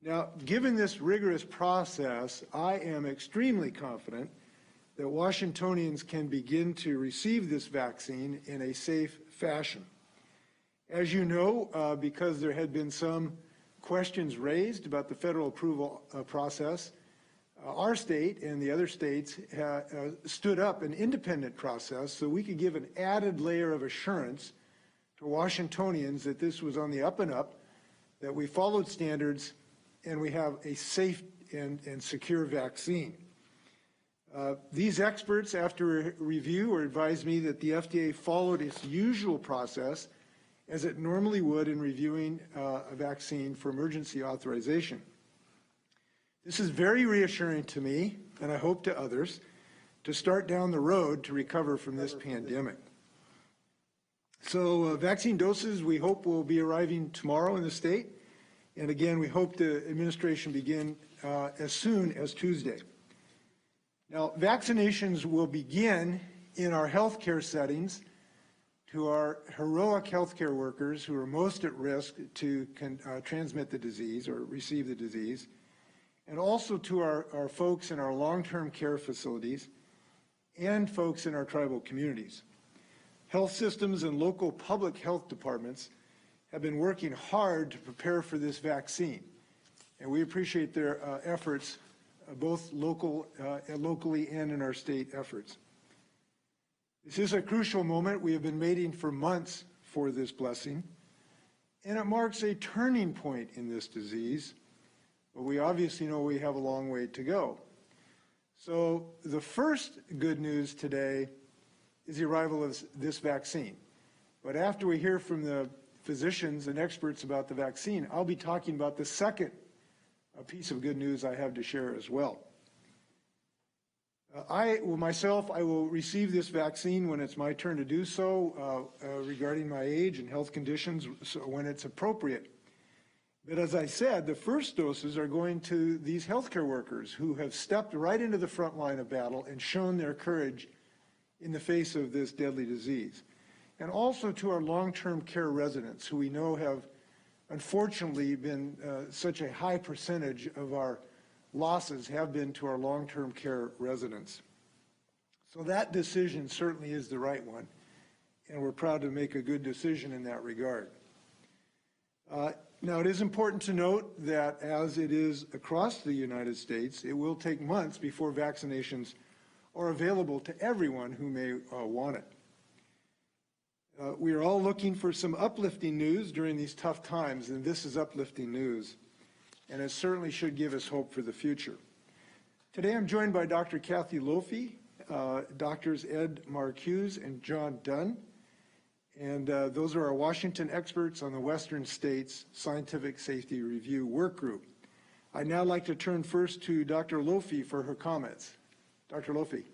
Now, given this rigorous process, I am extremely confident that Washingtonians can begin to receive this vaccine in a safe fashion. As you know, because there had been some questions raised about the federal approval process, our state and the other states stood up an independent process so we could give an added layer of assurance to Washingtonians that this was on the up and up, that we followed standards, and we have a safe and secure vaccine. These experts, after review, advised me that the FDA followed its usual process as it normally would in reviewing a vaccine for emergency authorization. This is very reassuring to me, and I hope to others, to start down the road to recover from this pandemic. So vaccine doses, we hope, will be arriving tomorrow in the state. And again, we hope the administration begin as soon as Tuesday. Now, vaccinations will begin in our healthcare settings to our heroic healthcare workers who are most at risk to transmit the disease or receive the disease, and also to our folks in our long-term care facilities and folks in our tribal communities. Health systems and local public health departments have been working hard to prepare for this vaccine, and we appreciate their efforts, both locally and in our state efforts. This is a crucial moment. We have been waiting for months for this blessing, and it marks a turning point in this disease, but we obviously know we have a long way to go. So the first good news today is the arrival of this vaccine. But after we hear from the physicians and experts about the vaccine, I'll be talking about the second piece of good news I have to share as well. I will receive this vaccine when it's my turn to do so, regarding my age and health conditions, so when it's appropriate. But as I said, the first doses are going to these healthcare workers who have stepped right into the front line of battle and shown their courage in the face of this deadly disease. And also to our long-term care residents, who we know have unfortunately been such a high percentage of our losses have been to our long-term care residents. So that decision certainly is the right one, and we're proud to make a good decision in that regard. Now, it is important to note that as it is across the United States, it will take months before vaccinations are available to everyone who may want it. We are all looking for some uplifting news during these tough times, and this is uplifting news, and it certainly should give us hope for the future. Today I'm joined by Dr. Kathy Lofi, Drs. Ed Marcuse and John Dunn, and those are our Washington experts on the Western States Scientific Safety Review Work Group. I'd now like to turn first to Dr. Lofi for her comments. Dr. Lofi.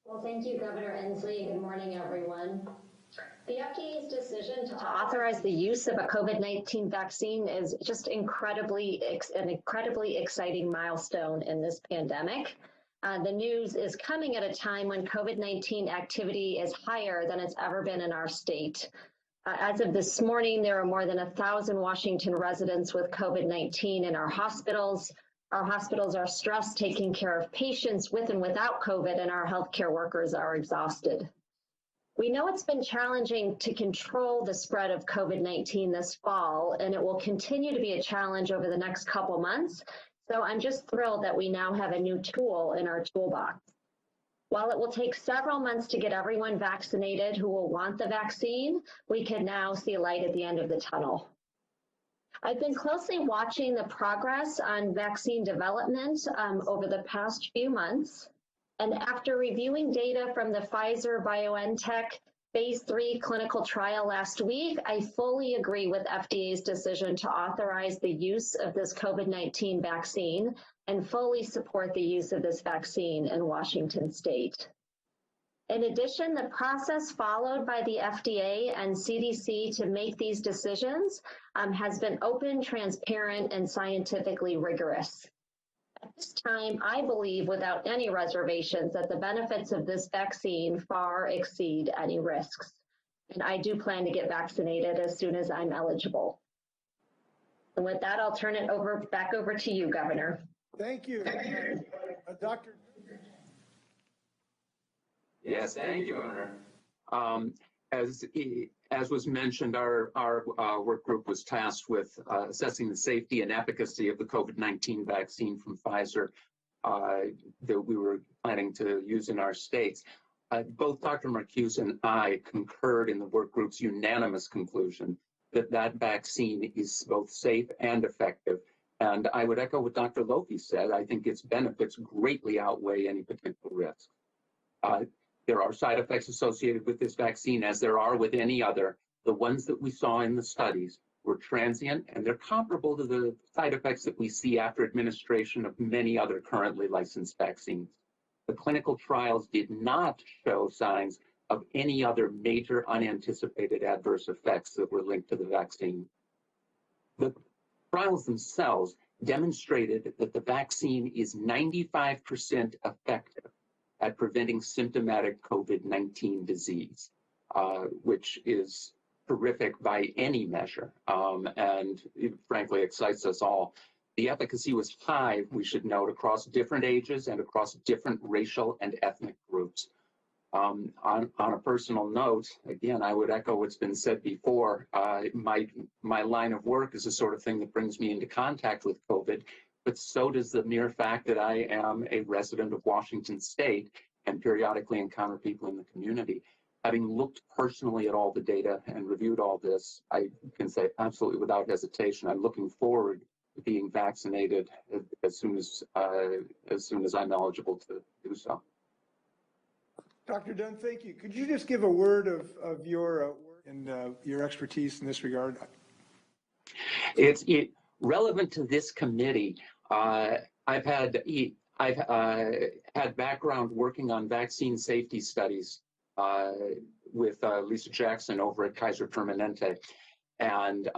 Well, thank you, Governor Inslee. Good morning, everyone. The FDA's decision to authorize the use of a COVID-19 vaccine is just an incredibly exciting milestone in this pandemic. The news is coming at a time when COVID-19 activity is higher than it's ever been in our state. As of this morning, there are more than 1,000 Washington residents with COVID-19 in our hospitals. Our hospitals are stressed taking care of patients with and without COVID, and our healthcare workers are exhausted. We know it's been challenging to control the spread of COVID-19 this fall, and it will continue to be a challenge over the next couple months. So I'm just thrilled that we now have a new tool in our toolbox. While it will take several months to get everyone vaccinated who will want the vaccine, we can now see a light at the end of the tunnel. I've been closely watching the progress on vaccine development over the past few months. And after reviewing data from the Pfizer-BioNTech Phase 3 clinical trial last week, I fully agree with FDA's decision to authorize the use of this COVID-19 vaccine and fully support the use of this vaccine in Washington state. In addition, the process followed by the FDA and CDC to make these decisions has been open, transparent, and scientifically rigorous. At this time, I believe without any reservations that the benefits of this vaccine far exceed any risks. And I do plan to get vaccinated as soon as I'm eligible. And with that, I'll turn it back over to you, Governor. Thank you. Dr. Yes, thank you, Governor. As was mentioned, our work group was tasked with assessing the safety and efficacy of the COVID-19 vaccine from Pfizer that we were planning to use in our states. Both Dr. Marcuse and I concurred in the work group's unanimous conclusion that that vaccine is both safe and effective. And I would echo what Dr. Loki said. I think its benefits greatly outweigh any potential risks. There are side effects associated with this vaccine, as there are with any other. The ones that we saw in the studies were transient, and they're comparable to the side effects that we see after administration of many other currently licensed vaccines. The clinical trials did not show signs of any other major unanticipated adverse effects that were linked to the vaccine. The trials themselves demonstrated that the vaccine is 95% effective at preventing symptomatic COVID-19 disease, which is terrific by any measure, and it frankly excites us all. The efficacy was high, we should note, across different ages and across different racial and ethnic groups. On a personal note, again, I would echo what's been said before. My line of work is the sort of thing that brings me into contact with COVID, but so does the mere fact that I am a resident of Washington State and periodically encounter people in the community. Having looked personally at all the data and reviewed all this, I can say absolutely without hesitation, I'm looking forward to being vaccinated as soon as I'm eligible to do so. Dr. Dunn, thank you. Could you just give a word of your work and your expertise in this regard? It's relevant to this committee. I've had background working on vaccine safety studies with Lisa Jackson over at Kaiser Permanente. And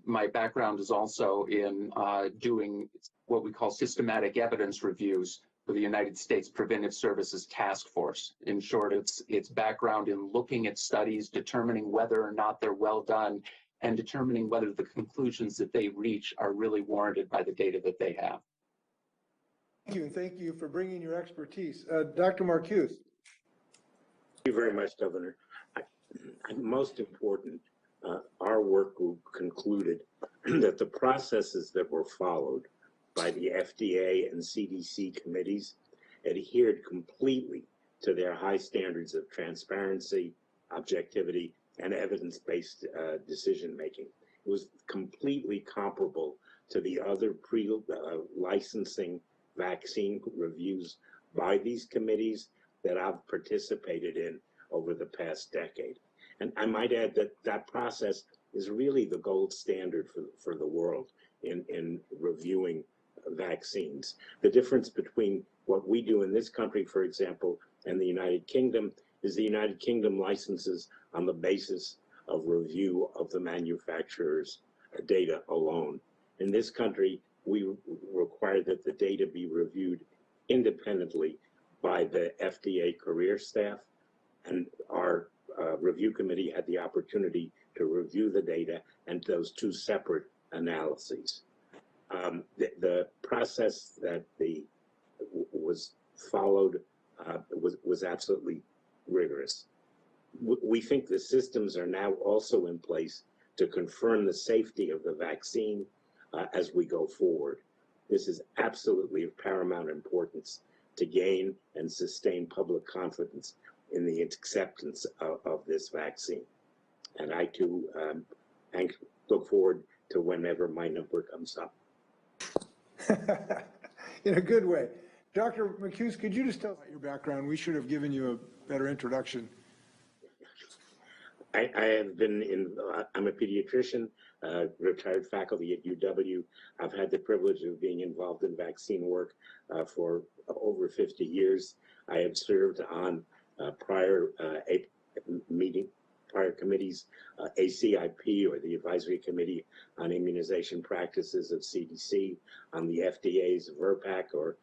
my background is also in doing what we call systematic evidence reviews for the United States Preventive Services Task Force. In short, it's background in looking at studies, determining whether or not they're well done, and determining whether the conclusions that they reach are really warranted by the data that they have. Thank you, and thank you for bringing your expertise. Dr. Marcuse. Thank you very much, Governor. Most important, our work group concluded that the processes that were followed by the FDA and CDC committees adhered completely to their high standards of transparency, objectivity, and evidence-based decision-making. It was completely comparable to the other pre-licensing vaccine reviews by these committees that I've participated in over the past decade. And I might add that that process is really the gold standard for the world in reviewing vaccines. The difference between what we do in this country, for example, and the United Kingdom is the United Kingdom licenses on the basis of review of the manufacturer's data alone. In this country, we require that the data be reviewed independently by the FDA career staff, and our review committee had the opportunity to review the data and those two separate analyses. The process that was followed was absolutely rigorous. We think the systems are now also in place to confirm the safety of the vaccine as we go forward. This is absolutely of paramount importance to gain and sustain public confidence in the acceptance of this vaccine. And I too look forward to whenever my number comes up. In a good way. Dr. Marcuse, could you just tell us about your background? We should have given you a better introduction. I have been I'm a pediatrician, retired faculty at UW. I've had the privilege of being involved in vaccine work for over 50 years. I have served on prior committees, ACIP, or the Advisory Committee on Immunization Practices of CDC, on the FDA's VRBPAC, or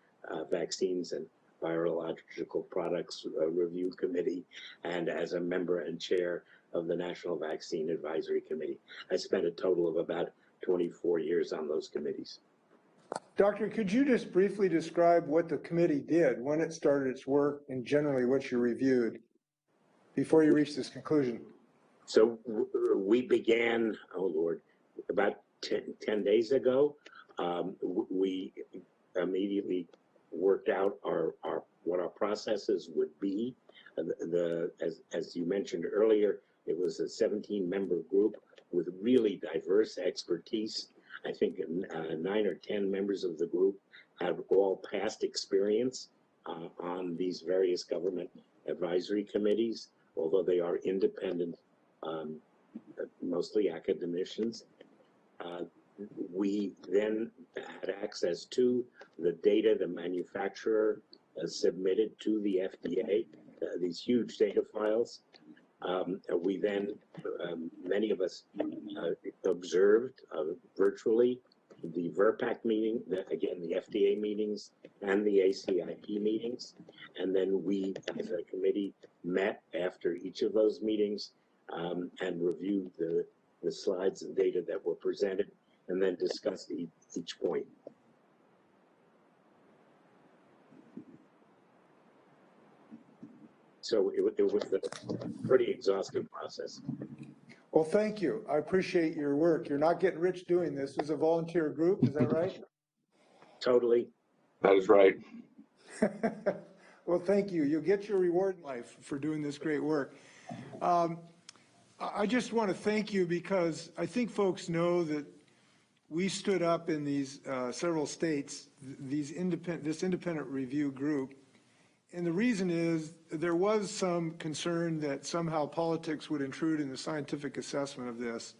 Vaccines and Biological Products Review Committee, and as a member and chair of the National Vaccine Advisory Committee. I spent a total of about 24 years on those committees. Doctor, could you just briefly describe what the committee did, when it started its work, and generally what you reviewed before you reached this conclusion? So we began, oh Lord, about 10 days ago. We immediately worked out what our processes would be. As you mentioned earlier, it was a 17-member group with really diverse expertise. I think 9 or 10 members of the group have all past experience on these various government advisory committees, although they are independent, mostly academicians. We then had access to the data the manufacturer submitted to the FDA, these huge data files. We then, many of us observed virtually the VRPAC meeting, again, the FDA meetings and the ACIP meetings. And then we, as a committee, met after each of those meetings and reviewed the slides and data that were presented, and then discussed each point. So it was a pretty exhaustive process. Well, thank you. I appreciate your work. You're not getting rich doing this. This is a volunteer group, is that right? Totally. That is right. Well, thank you. You'll get your reward in life for doing this great work. I just want to thank you because I think folks know that we stood up in these several states, this independent review group. And the reason is there was some concern that somehow politics would intrude in the scientific assessment of this.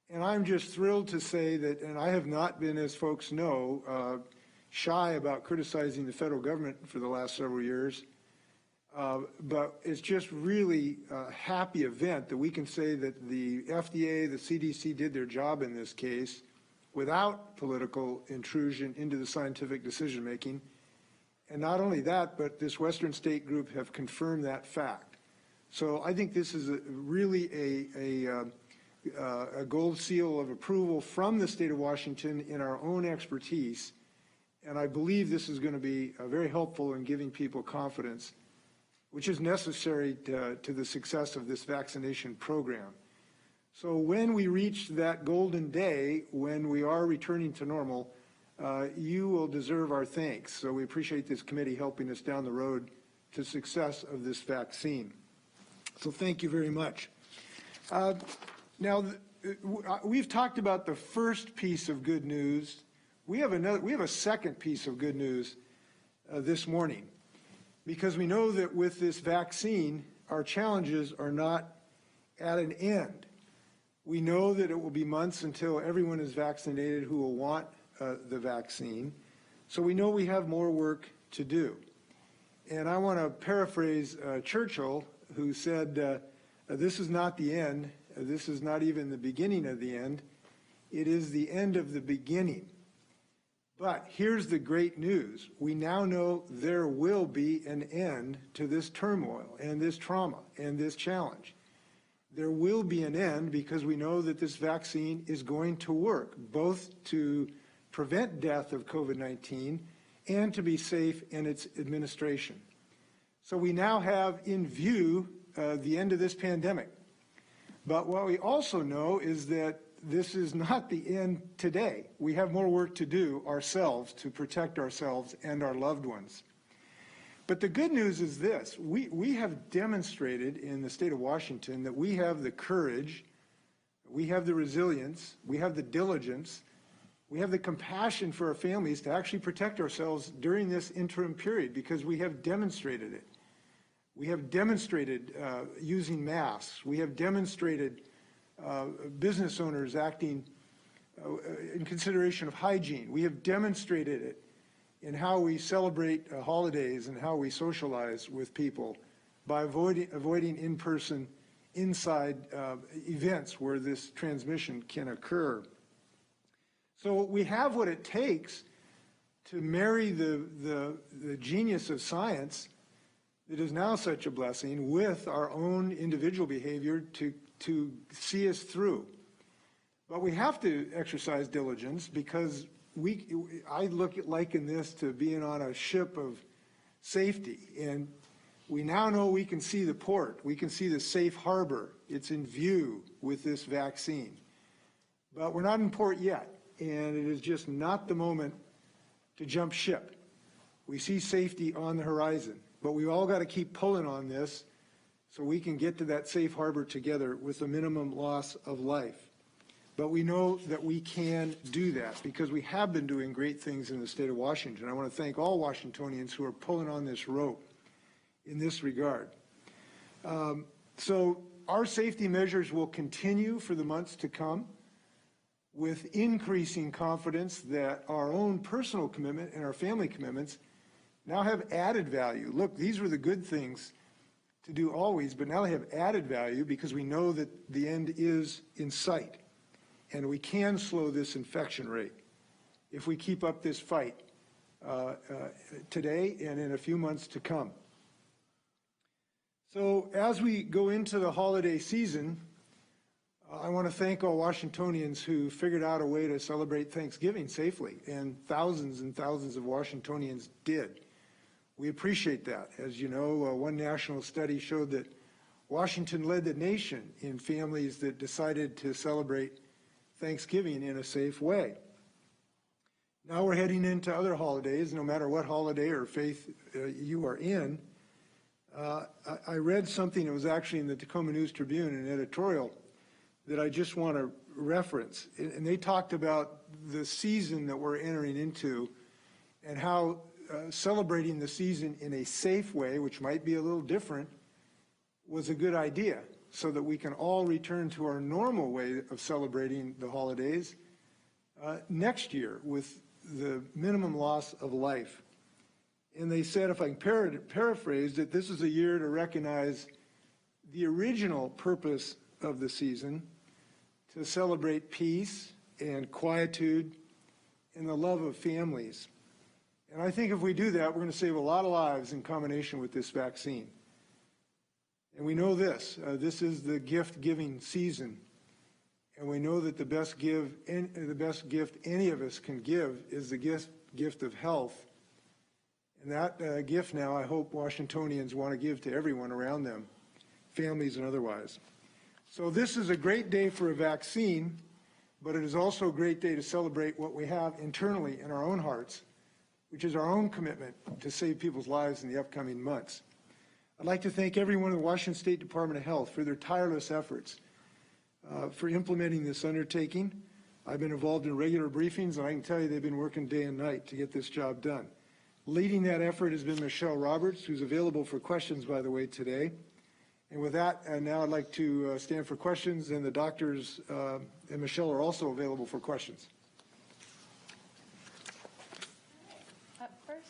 And I'm just thrilled to say that, and I have not been, as folks know, shy about criticizing the federal government for the last several years. But it's just really a happy event that we can say that the FDA, the CDC did their job in this case without political intrusion into the scientific decision-making. And not only that, but this Western State group have confirmed that fact. So I think this is really a gold seal of approval from the state of Washington in our own expertise. And I believe this is going to be very helpful in giving people confidence, which is necessary to the success of this vaccination program. So when we reach that golden day, when we are returning to normal, you will deserve our thanks. So we appreciate this committee helping us down the road to success of this vaccine. So thank you very much. Now, we've talked about the first piece of good news. We have a second piece of good news this morning, because we know that with this vaccine, our challenges are not at an end. We know that it will be months until everyone is vaccinated who will want the vaccine. So we know we have more work to do. And I want to paraphrase Churchill, who said, this is not the end. This is not even the beginning of the end. It is the end of the beginning. But here's the great news. We now know there will be an end to this turmoil and this trauma and this challenge. There will be an end because we know that this vaccine is going to work, both to prevent death of COVID-19 and to be safe in its administration. So we now have in view the end of this pandemic. But what we also know is that this is not the end today. We have more work to do ourselves to protect ourselves and our loved ones. But the good news is this. We have demonstrated in the state of Washington that we have the courage, we have the resilience, we have the diligence, we have the compassion for our families to actually protect ourselves during this interim period, because we have demonstrated it. We have demonstrated using masks. We have demonstrated business owners acting in consideration of hygiene. We have demonstrated it in how we celebrate holidays and how we socialize with people by avoiding in-person, inside events where this transmission can occur. So we have what it takes to marry the genius of science that is now such a blessing with our own individual behavior to see us through. But we have to exercise diligence because I liken this to being on a ship of safety. And we now know we can see the port. We can see the safe harbor. It's in view with this vaccine. But we're not in port yet. And it is just not the moment to jump ship. We see safety on the horizon. But we all got to keep pulling on this so we can get to that safe harbor together with a minimum loss of life. But we know that we can do that because we have been doing great things in the state of Washington. I want to thank all Washingtonians who are pulling on this rope in this regard. So our safety measures will continue for the months to come with increasing confidence that our own personal commitment and our family commitments now have added value. Look, these were the good things to do always, but now they have added value because we know that the end is in sight. And we can slow this infection rate if we keep up this fight today and in a few months to come. So as we go into the holiday season, I want to thank all Washingtonians who figured out a way to celebrate Thanksgiving safely, and thousands of Washingtonians did. We appreciate that. As you know, one national study showed that Washington led the nation in families that decided to celebrate Thanksgiving in a safe way. Now we're heading into other holidays, no matter what holiday or faith you are in. I read something that was actually in the Tacoma News Tribune, an editorial that I just want to reference. And they talked about the season that we're entering into and how celebrating the season in a safe way, which might be a little different, was a good idea, so that we can all return to our normal way of celebrating the holidays next year with the minimum loss of life. And they said, if I can paraphrase, that this is a year to recognize the original purpose of the season, to celebrate peace and quietude and the love of families. And I think if we do that, we're going to save a lot of lives in combination with this vaccine. And we know this is the gift-giving season. And we know that the best gift any of us can give is the gift of health. And that gift now, I hope Washingtonians want to give to everyone around them, families and otherwise. So this is a great day for a vaccine, but it is also a great day to celebrate what we have internally in our own hearts, which is our own commitment to save people's lives in the upcoming months. I'd like to thank everyone in the Washington State Department of Health for their tireless efforts for implementing this undertaking. I've been involved in regular briefings, and I can tell you they've been working day and night to get this job done. Leading that effort has been Michelle Roberts, who's available for questions, by the way, today. And with that, now I'd like to stand for questions, and the doctors and Michelle are also available for questions. Up first,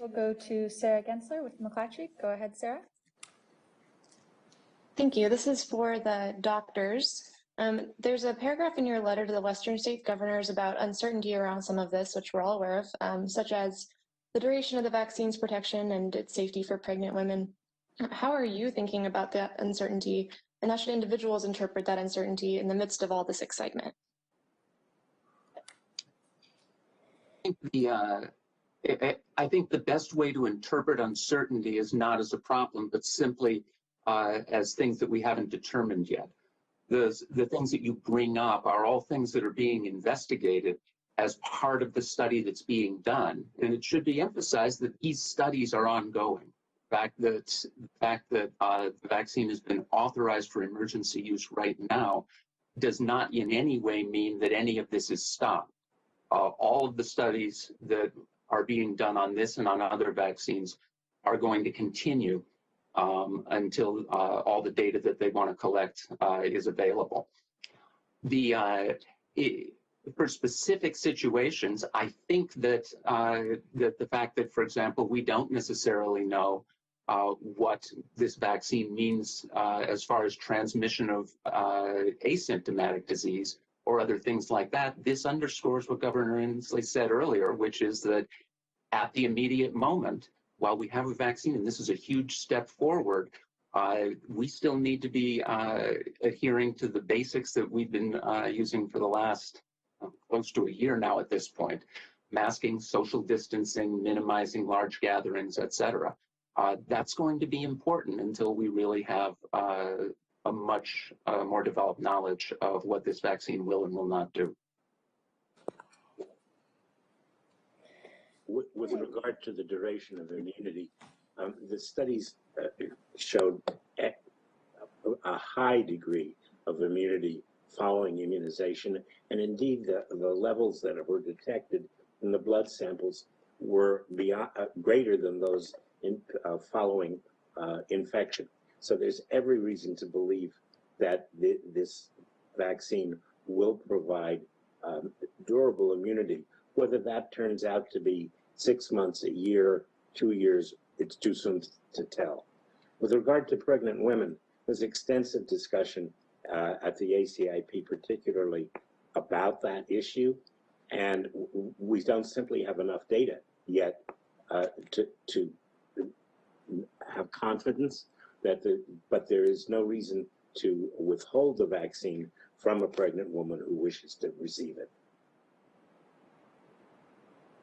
we'll go to Sarah Gensler with McClatchy. Go ahead, Sarah. Thank you. This is for the doctors. There's a paragraph in your letter to the Western state governors about uncertainty around some of this, which we're all aware of, such as the duration of the vaccine's protection and its safety for pregnant women. How are you thinking about that uncertainty, and how should individuals interpret that uncertainty in the midst of all this excitement? I think the best way to interpret uncertainty is not as a problem, but simply as things that we haven't determined yet. The things that you bring up are all things that are being investigated as part of the study that's being done. And it should be emphasized that these studies are ongoing. The fact that the vaccine has been authorized for emergency use right now does not in any way mean that any of this is stopped. All of the studies that are being done on this and on other vaccines are going to continue until all the data that they want to collect is available. For specific situations, I think that the fact that, for example, we don't necessarily know what this vaccine means as far as transmission of asymptomatic disease or other things like that, this underscores what Governor Inslee said earlier, which is that at the immediate moment, while we have a vaccine, and this is a huge step forward, We still need to be adhering to the basics that we've been using for the last close to a year now at this point. Masking, social distancing, minimizing large gatherings, et cetera. That's going to be important until we really have a much more developed knowledge of what this vaccine will and will not do. With regard to the duration of immunity, the studies showed a high degree of immunity following immunization, and indeed the levels that were detected in the blood samples were beyond, greater than those following infection. So there's every reason to believe that this vaccine will provide durable immunity. Whether that turns out to be 6 months, a year, 2 years, it's too soon to tell. With regard to pregnant women, there's extensive discussion at the ACIP, particularly about that issue, and we don't simply have enough data yet to have confidence that but there is no reason to withhold the vaccine from a pregnant woman who wishes to receive it.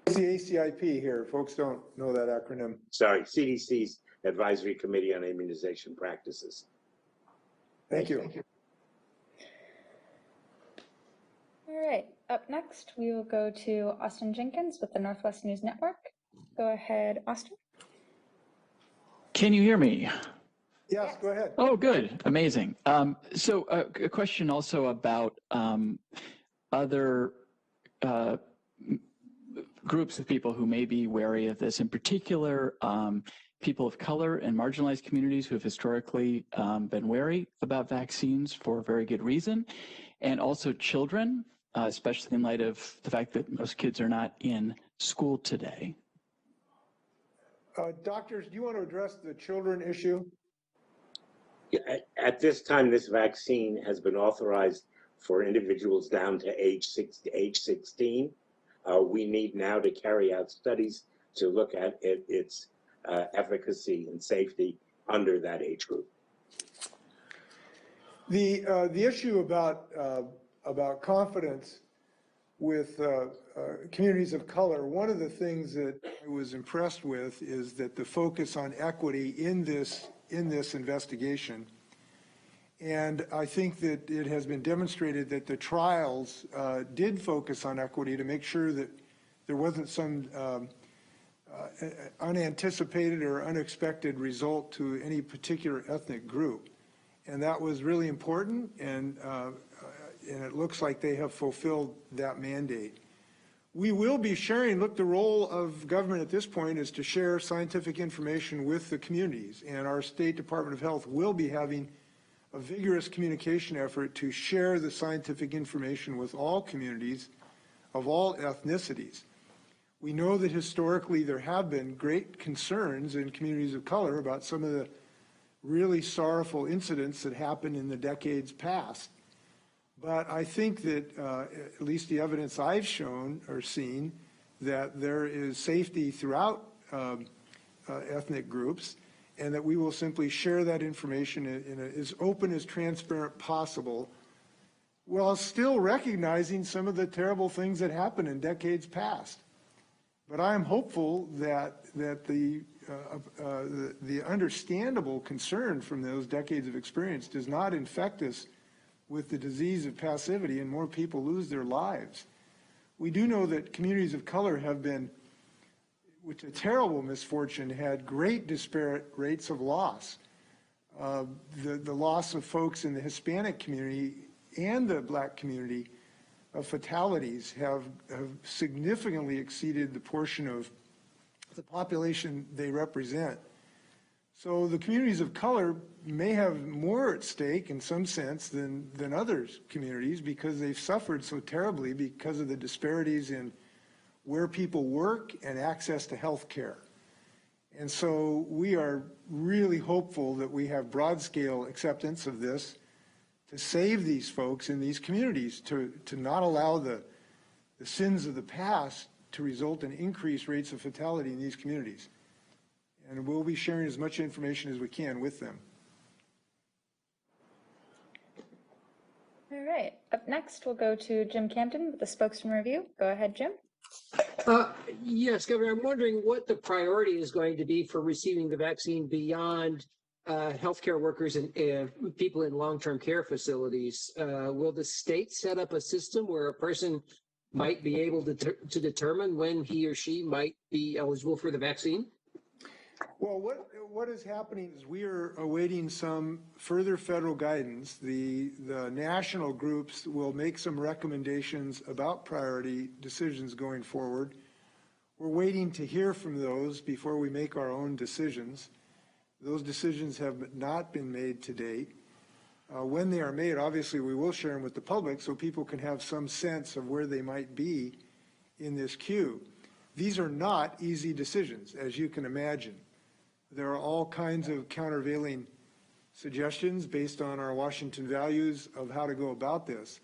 What's the ACIP here? Folks don't know that acronym. Sorry, CDC's Advisory Committee on Immunization Practices. Thank you. All right, up next, we will go to Austin Jenkins with the Northwest News Network. Go ahead, Austin. Can you hear me? Yes, go ahead. Oh, good. Amazing. So a question also about other groups of people who may be wary of this, in particular, people of color and marginalized communities who have historically been wary about vaccines for very good reason, and also children, especially in light of the fact that most kids are not in school today. Doctors, do you want to address the children issue? At this time, this vaccine has been authorized for individuals down to age 16. We need now to carry out studies to look at its efficacy and safety under that age group. The issue about confidence with communities of color, one of the things that I was impressed with is that the focus on equity in this investigation. And I think that it has been demonstrated that the trials did focus on equity to make sure that there wasn't some unanticipated or unexpected result to any particular ethnic group. And that was really important, and it looks like they have fulfilled that mandate. We will be sharing, look, the role of government at this point is to share scientific information with the communities, and our State Department of Health will be having a vigorous communication effort to share the scientific information with all communities of all ethnicities. We know that historically there have been great concerns in communities of color about some of the really sorrowful incidents that happened in the decades past. But I think that at least the evidence I've shown or seen that there is safety throughout ethnic groups, and that we will simply share that information in as open as transparent possible, while still recognizing some of the terrible things that happened in decades past. But I am hopeful that the understandable concern from those decades of experience does not infect us with the disease of passivity and more people lose their lives. We do know that communities of color have been, with a terrible misfortune, had great disparate rates of loss. The loss of folks in the Hispanic community and the Black community of fatalities have significantly exceeded the portion of the population they represent. So the communities of color may have more at stake in some sense than other communities, because they've suffered so terribly because of the disparities in where people work and access to health care. And so we are really hopeful that we have broad scale acceptance of this to save these folks in these communities, to not allow the sins of the past to result in increased rates of fatality in these communities. And we'll be sharing as much information as we can with them. right, up next, we'll go to Jim Camden with the spokesman review. Go ahead, Jim. Yes, Governor, I'm wondering what the priority is going to be for receiving the vaccine beyond healthcare workers and people in long-term care facilities. Will the state set up a system where a person might be able to determine when he or she might be eligible for the vaccine? Well, what is happening is we are awaiting some further federal guidance. The national groups will make some recommendations about priority decisions going forward. We're waiting to hear from those before we make our own decisions. Those decisions have not been made to date. When they are made, obviously we will share them with the public so people can have some sense of where they might be in this queue. These are not easy decisions, as you can imagine. There are all kinds of countervailing suggestions based on our Washington values of how to go about this.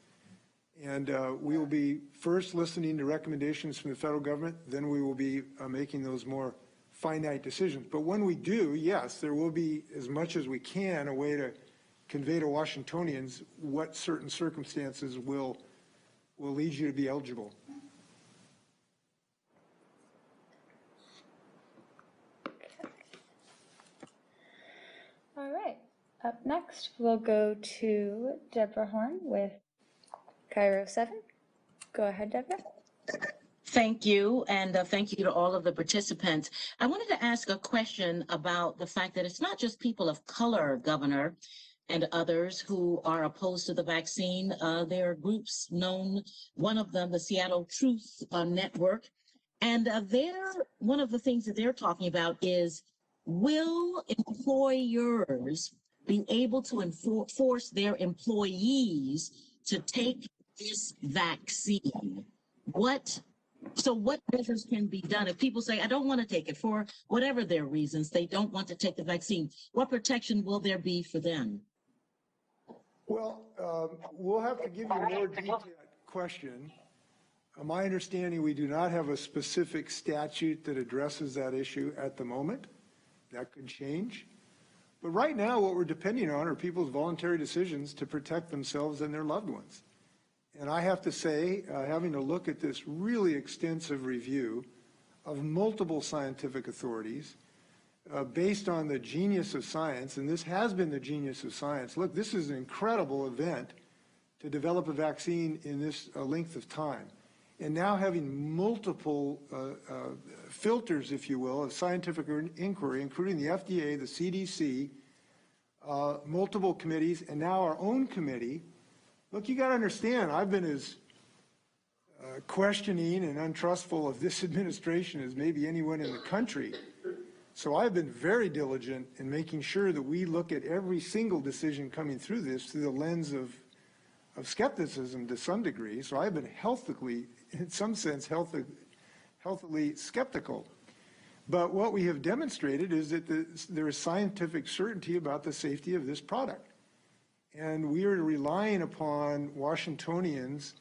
And we will be first listening to recommendations from the federal government, then we will be making those more finite decisions. But when we do, yes, there will be, as much as we can, a way to convey to Washingtonians what certain circumstances will lead you to be eligible. All right, up next, we'll go to Deborah Horn with Cairo 7. Go ahead, Deborah. Thank you, and thank you to all of the participants. I wanted to ask a question about the fact that it's not just people of color, Governor, and others who are opposed to the vaccine. There are groups known, one of them, the Seattle Truth Network, and one of the things that they're talking about is, will employers be able to force their employees to take this vaccine? What measures can be done if people say, I don't want to take it for whatever their reasons, they don't want to take the vaccine? What protection will there be for them? Well, we'll have to give you a more detailed question. My understanding, we do not have a specific statute that addresses that issue at the moment. That could change. But right now, what we're depending on are people's voluntary decisions to protect themselves and their loved ones. And I have to say, having to look at this really extensive review of multiple scientific authorities based on the genius of science, and this has been the genius of science. Look, this is an incredible event to develop a vaccine in this length of time. And now having multiple filters, if you will, of scientific inquiry, including the FDA, the CDC, multiple committees, and now our own committee. Look, you got to understand, I've been as questioning and untrustful of this administration as maybe anyone in the country. So I've been very diligent in making sure that we look at every single decision coming through this through the lens of skepticism to some degree. So I've been healthily, in some sense, healthily skeptical. But what we have demonstrated is that there is scientific certainty about the safety of this product. And we are relying upon Washingtonians'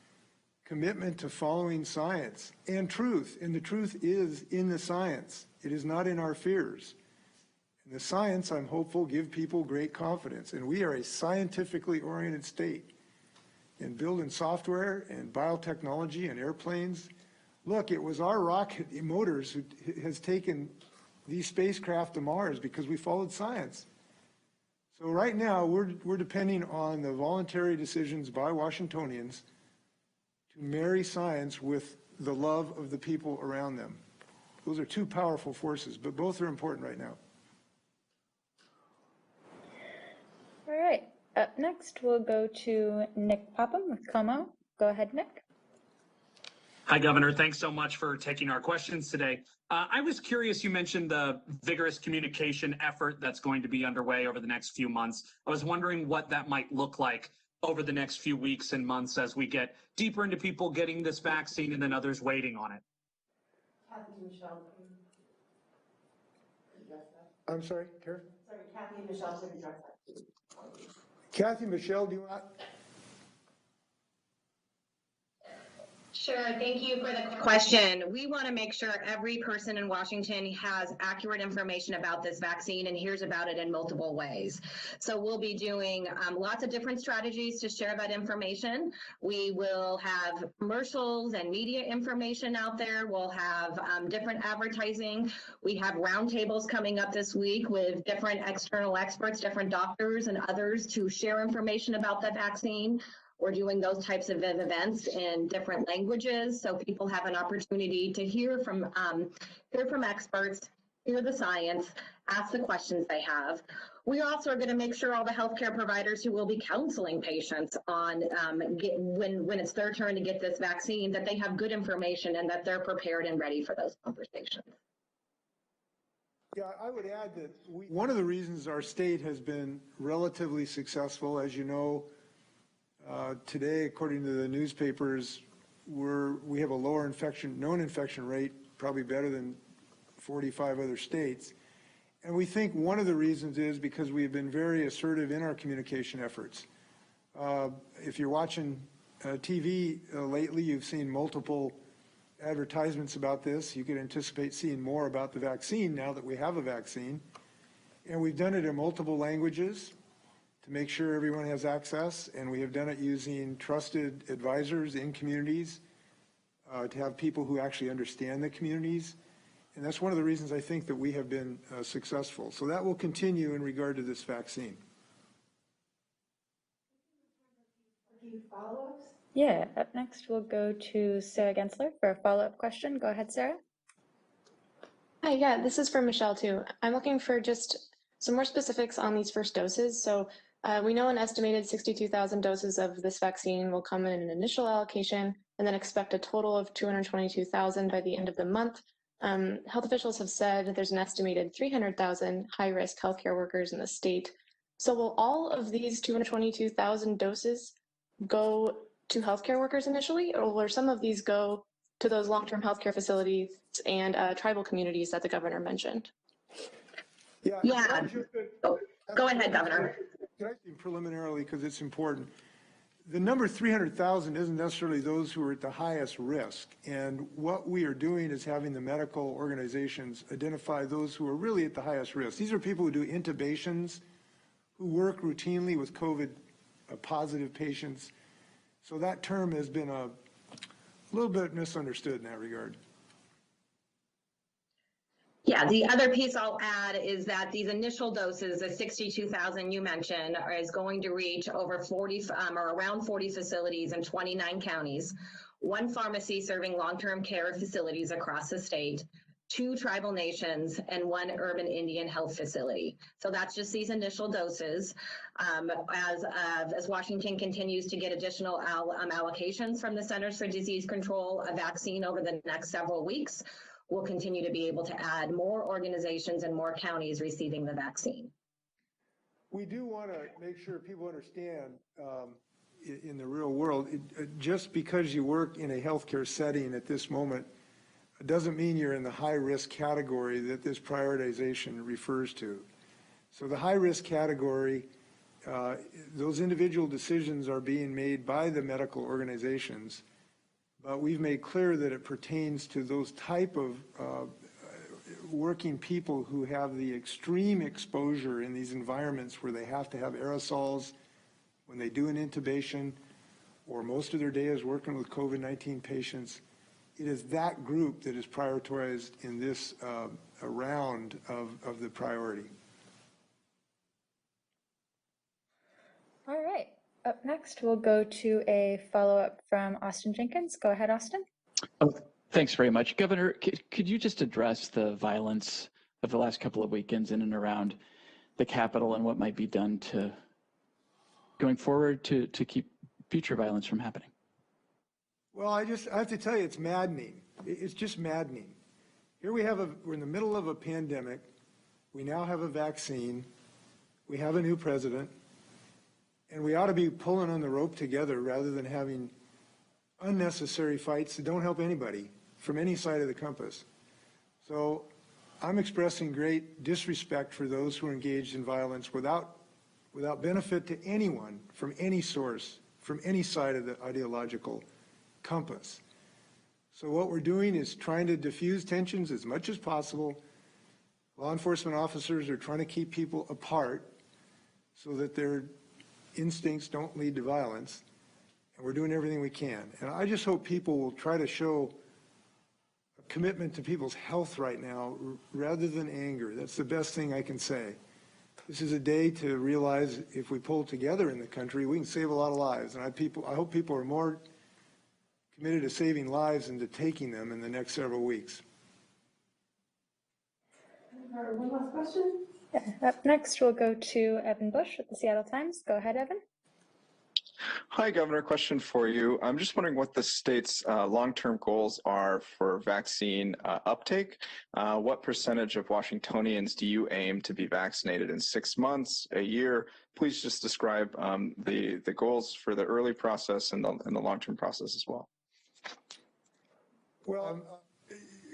commitment to following science and truth. And the truth is in the science. It is not in our fears. And the science, I'm hopeful, give people great confidence. And we are a scientifically oriented state. And building software and biotechnology and airplanes. Look, it was our rocket motors who has taken these spacecraft to Mars because we followed science. So right now, we're depending on the voluntary decisions by Washingtonians to marry science with the love of the people around them. Those are two powerful forces, but both are important right now. All right, up next, we'll go to Nick Popham with Como. Go ahead, Nick. Hi, Governor. Thanks so much for taking our questions today. I was curious, you mentioned the vigorous communication effort that's going to be underway over the next few months. I was wondering what that might look like over the next few weeks and months as we get deeper into people getting this vaccine and then others waiting on it. Kathy and Michelle. I'm sorry, Karen? Sorry, Kathy and Michelle should address that. Kathy, Michelle, do you want? Sure, thank you for the question. We want to make sure every person in Washington has accurate information about this vaccine and hears about it in multiple ways. So we'll be doing lots of different strategies to share that information. We will have commercials and media information out there. We'll have different advertising. We have roundtables coming up this week with different external experts, different doctors and others to share information about the vaccine. We're doing those types of events in different languages, so people have an opportunity to hear from experts, hear the science, ask the questions they have. We also are going to make sure all the healthcare providers who will be counseling patients on when it's their turn to get this vaccine, that they have good information and that they're prepared and ready for those conversations. Yeah, I would add that one of the reasons our state has been relatively successful, as you know, today, according to the newspapers, we have a lower known infection rate, probably better than 45 other states. And we think one of the reasons is because we've been very assertive in our communication efforts. If you're watching TV lately, you've seen multiple advertisements about this. You can anticipate seeing more about the vaccine now that we have a vaccine. And we've done it in multiple languages to make sure everyone has access, and we have done it using trusted advisors in communities to have people who actually understand the communities. And that's one of the reasons I think that we have been successful. So that will continue in regard to this vaccine. Follow-ups? Yeah, up next we'll go to Sarah Gensler for a follow-up question. Go ahead, Sarah. Hi, yeah, this is for Michelle too. I'm looking for just some more specifics on these first doses. So we know an estimated 62,000 doses of this vaccine will come in an initial allocation and then expect a total of 222,000 by the end of the month. Health officials have said there's an estimated 300,000 high-risk healthcare workers in the state. So will all of these 222,000 doses go to healthcare workers initially, or will some of these go to those long-term healthcare facilities and tribal communities that the governor mentioned? Yeah. Go ahead, Governor. Can I say preliminarily, because it's important, the number 300,000 isn't necessarily those who are at the highest risk. And what we are doing is having the medical organizations identify those who are really at the highest risk. These are people who do intubations, who work routinely with COVID positive patients. So that term has been a little bit misunderstood in that regard. Yeah, the other piece I'll add is that these initial doses, the 62,000 you mentioned, is going to reach over 40 or around 40 facilities in 29 counties, one pharmacy serving long-term care facilities across the state, 2 tribal nations, and 1 urban Indian health facility. So that's just these initial doses. As Washington continues to get additional allocations from the Centers for Disease Control, a vaccine over the next several weeks, we'll continue to be able to add more organizations and more counties receiving the vaccine. We do want to make sure people understand in the real world, just because you work in a healthcare setting at this moment, it doesn't mean you're in the high risk category that this prioritization refers to. So the high risk category, those individual decisions are being made by the medical organizations. But we've made clear that it pertains to those type of working people who have the extreme exposure in these environments where they have to have aerosols when they do an intubation, or most of their day is working with COVID-19 patients. It is that group that is prioritized in this round of the priority. All right. Up next, we'll go to a follow-up from Austin Jenkins. Go ahead, Austin. Oh, thanks very much. Governor, could you just address the violence of the last couple of weekends in and around the Capitol and what might be done to going forward to keep future violence from happening? Well, I have to tell you, it's maddening. It's just maddening. Here we're in the middle of a pandemic. We now have a vaccine. We have a new president. And we ought to be pulling on the rope together rather than having unnecessary fights that don't help anybody from any side of the compass. So I'm expressing great disrespect for those who are engaged in violence without benefit to anyone from any source, from any side of the ideological compass. So what we're doing is trying to diffuse tensions as much as possible. Law enforcement officers are trying to keep people apart so that their instincts don't lead to violence. And we're doing everything we can. And I just hope people will try to show a commitment to people's health right now rather than anger. That's the best thing I can say. This is a day to realize if we pull together in the country, we can save a lot of lives. And I hope people are more committed to saving lives than to taking them in the next several weeks. One last question. Yeah. Up next, we'll go to Evan Bush with the Seattle Times. Go ahead, Evan. Hi, Governor. Question for you. I'm just wondering what the state's long-term goals are for vaccine uptake. What percentage of Washingtonians do you aim to be vaccinated in 6 months, a year? Please just describe the goals for the early process and the long-term process as well. Well,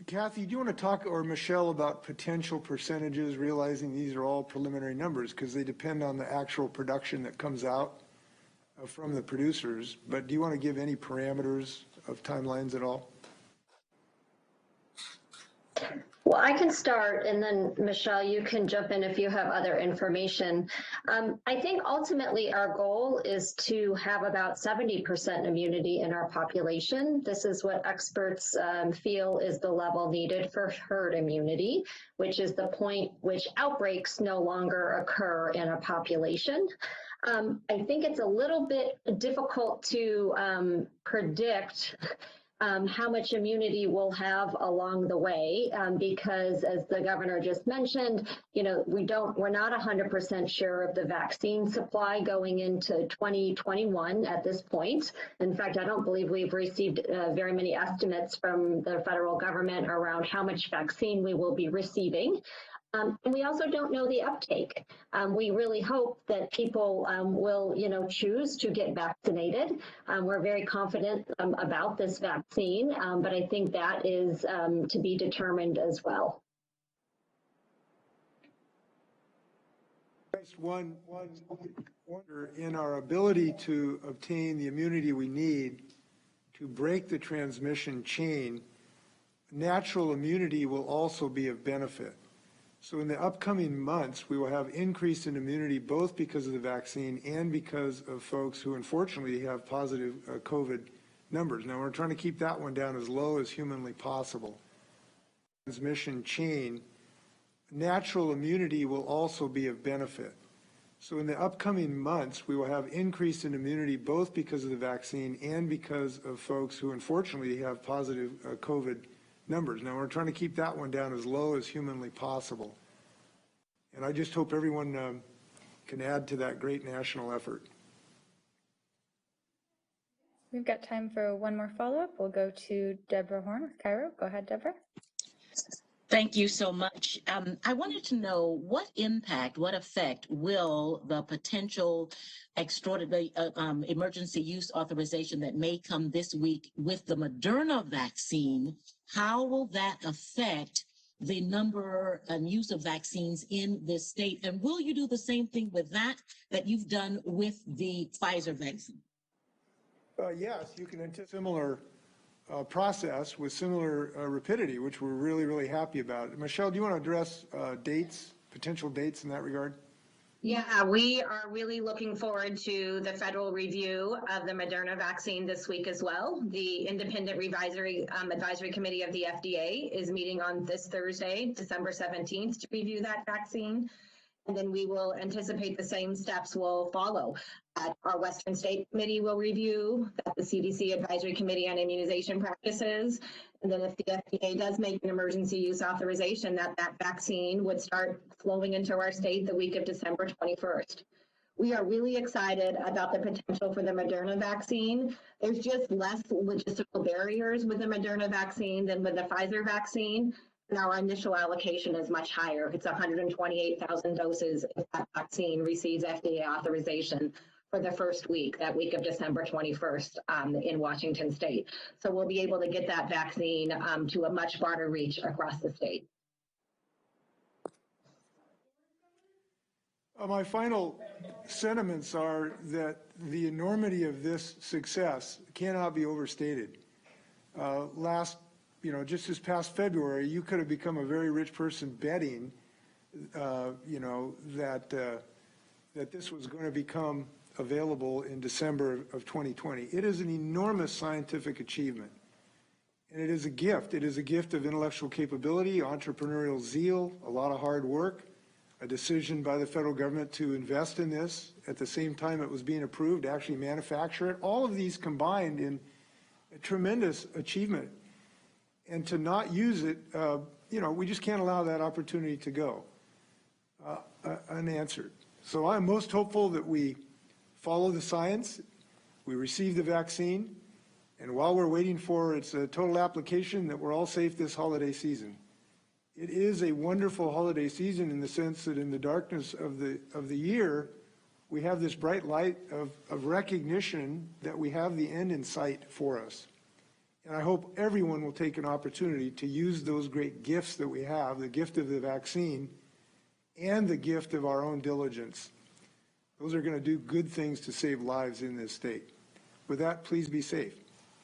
Kathy, do you want to talk, or Michelle, about potential percentages, realizing these are all preliminary numbers because they depend on the actual production that comes out from the producers, but do you want to give any parameters of timelines at all? Well, I can start, and then Michelle, you can jump in if you have other information. I think ultimately our goal is to have about 70% immunity in our population. This is what experts feel is the level needed for herd immunity, which is the point which outbreaks no longer occur in a population. I think it's a little bit difficult to predict how much immunity we'll have along the way, because as the governor just mentioned, you know, we're not 100% sure of the vaccine supply going into 2021 at this point. In fact, I don't believe we've received very many estimates from the federal government around how much vaccine we will be receiving. And we also don't know the uptake. We really hope that people will, you know, choose to get vaccinated. We're very confident about this vaccine, but I think that is to be determined as well. One wonder in our ability to obtain the immunity we need to break the transmission chain. Natural immunity will also be of benefit. So in the upcoming months, we will have increase in immunity both because of the vaccine and because of folks who unfortunately have positive COVID numbers. Now we're trying to keep that one down as low as humanly possible. Transmission chain, natural immunity will also be of benefit. So in the upcoming months, we will have increase in immunity both because of the vaccine and because of folks who unfortunately have positive COVID numbers. Now we're trying to keep that one down as low as humanly possible. And I just hope everyone can add to that great national effort. We've got time for one more follow-up. We'll go to Deborah Horn with Cairo. Go ahead, Deborah. Thank you so much. I wanted to know what impact, what effect will the potential extraordinary emergency use authorization that may come this week with the Moderna vaccine, how will that affect the number and use of vaccines in this state? And will you do the same thing with that you've done with the Pfizer vaccine? Yes, you can anticipate similar process with similar rapidity, which we're really, really happy about. Michelle, do you want to address dates, potential dates in that regard? Yeah, we are really looking forward to the federal review of the Moderna vaccine this week as well. The Independent Advisory Committee of the FDA is meeting on this Thursday, December 17th, to review that vaccine. And then we will anticipate the same steps will follow. Our Western State Committee will review, that the CDC Advisory Committee on Immunization Practices. And then if the FDA does make an emergency use authorization, that vaccine would start flowing into our state the week of December 21st. We are really excited about the potential for the Moderna vaccine. There's just less logistical barriers with the Moderna vaccine than with the Pfizer vaccine. And our initial allocation is much higher. It's 128,000 doses if that vaccine receives FDA authorization for the first week, that week of December 21st in Washington state. So we'll be able to get that vaccine to a much broader reach across the state. My final sentiments are that the enormity of this success cannot be overstated. just this past February, you could have become a very rich person betting, that this was going to become available in December of 2020. It is an enormous scientific achievement. And it is a gift. It is a gift of intellectual capability, entrepreneurial zeal, a lot of hard work, a decision by the federal government to invest in this at the same time it was being approved to actually manufacture it. All of these combined in a tremendous achievement. And to not use it, we just can't allow that opportunity to go unanswered. So I'm most hopeful that we follow the science, we receive the vaccine, and while we're waiting for its total application, that we're all safe this holiday season. It is a wonderful holiday season in the sense that in the darkness of the year, we have this bright light of recognition that we have the end in sight for us. And I hope everyone will take an opportunity to use those great gifts that we have, the gift of the vaccine and the gift of our own diligence. Those are going to do good things to save lives in this state. With that, please be safe.